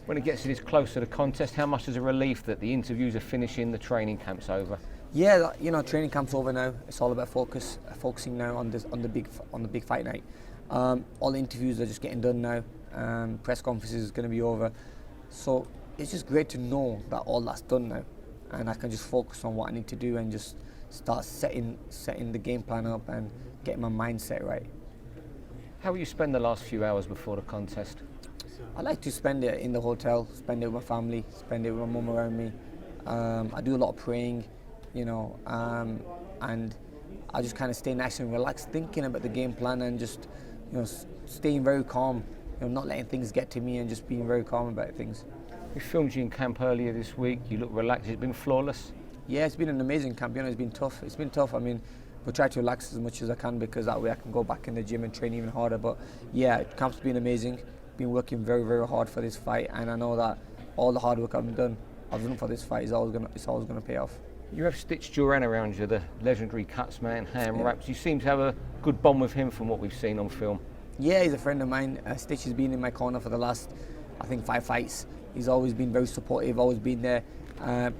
When it gets this close to the contest, how much is a relief that the interviews are finishing, the training camp's over? Yeah, you know, training camp's over now. It's all about focusing now on the big fight night. All the interviews are just getting done now. Press conferences is going to be over, so it's just great to know that all that's done now, and I can just focus on what I need to do and just start setting the game plan up and getting my mindset right. How will you spend the last few hours before the contest? I like to spend it in the hotel, spend it with my family, spend it with my mum around me. I do a lot of praying, you know, and I just kind of stay nice and relaxed, thinking about the game plan and just, you know, staying very calm, you know, not letting things get to me and just being very calm about things. We filmed you in camp earlier this week. You look relaxed. It's been flawless. Yeah, it's been an amazing camp. You know, it's been tough. It's been tough. I mean, we'll try to relax as much as I can because that way I can go back in the gym and train even harder. But yeah, camp's been amazing. Been working very, very hard for this fight, and I know that all the hard work I've done for this fight is always gonna pay off. You have Stitch Duran around you, the legendary cutsman, ham wraps. You seem to have a good bond with him from what we've seen on film. Yeah, he's a friend of mine. Stitch has been in my corner for the last, I think, 5 fights. He's always been very supportive, always been there.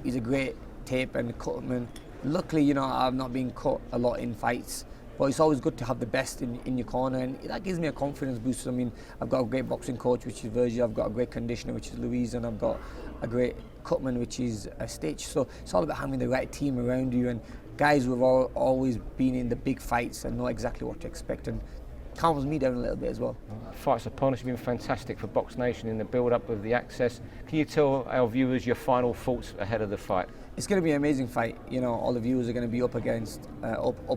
He's a great tape and cutman. Luckily, you know, I've not been cut a lot in fights, but it's always good to have the best in your corner, and that gives me a confidence boost. I mean, I've got a great boxing coach, which is Virgil. I've got a great conditioner, which is Louise, and I've got a great cutman, which is Stitch. So it's all about having the right team around you, and guys who have always been in the big fights and know exactly what to expect, and calms me down a little bit as well. Fights upon us have been fantastic for BoxNation in the build-up of the access. Can you tell our viewers your final thoughts ahead of the fight? It's going to be an amazing fight. You know, all the viewers are going to be up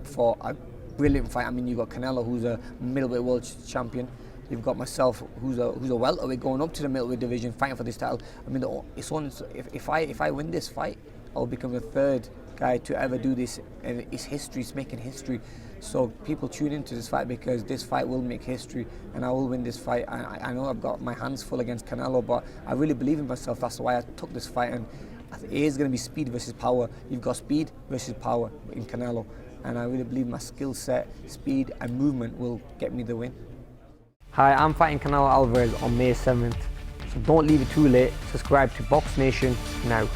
for a brilliant fight. I mean, you've got Canelo, who's a middleweight world champion. You've got myself, who's a welterweight, going up to the middleweight division, fighting for this title. I mean, if I win this fight, I'll become the 3rd guy to ever do this, and it's history. It's making history. So people tune into this fight because this fight will make history, and I will win this fight. I know I've got my hands full against Canelo, but I really believe in myself. That's why I took this fight, and it is going to be speed versus power. You've got speed versus power in Canelo, and I really believe my skill set, speed and movement will get me the win. Hi, I'm fighting Canelo Alvarez on May 7th, so don't leave it too late. Subscribe to BoxNation now.